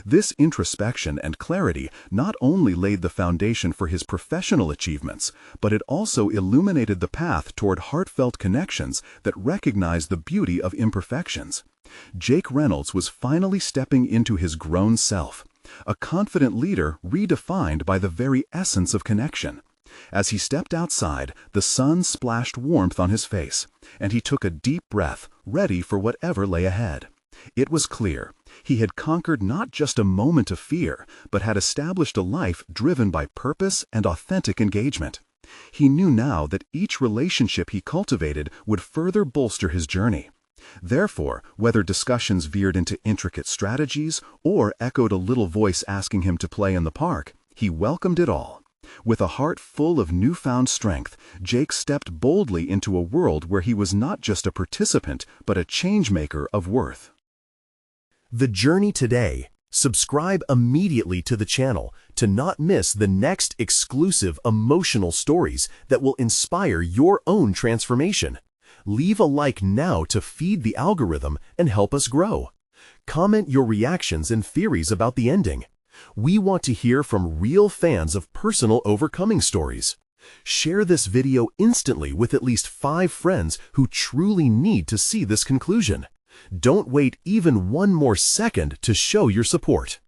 This introspection and clarity not only laid the foundation for his professional achievements, but it also illuminated the path toward heartfelt connections that recognize the beauty of imperfections. Jake Reynolds was finally stepping into his grown self, a confident leader redefined by the very essence of connection. As he stepped outside, the sun splashed warmth on his face, and he took a deep breath, ready for whatever lay ahead. It was clear. He had conquered not just a moment of fear, but had established a life driven by purpose and authentic engagement. He knew now that each relationship he cultivated would further bolster his journey. Therefore, whether discussions veered into intricate strategies or echoed a little voice asking him to play in the park, he welcomed it all. With a heart full of newfound strength, Jake stepped boldly into a world where he was not just a participant, but a changemaker of worth. The Journey Today. Subscribe immediately to the channel to not miss the next exclusive emotional stories that will inspire your own transformation. Leave a like now to feed the algorithm and help us grow. Comment your reactions and theories about the ending. We want to hear from real fans of personal overcoming stories. Share this video instantly with at least 5 friends who truly need to see this conclusion. Don't wait even one more second to show your support.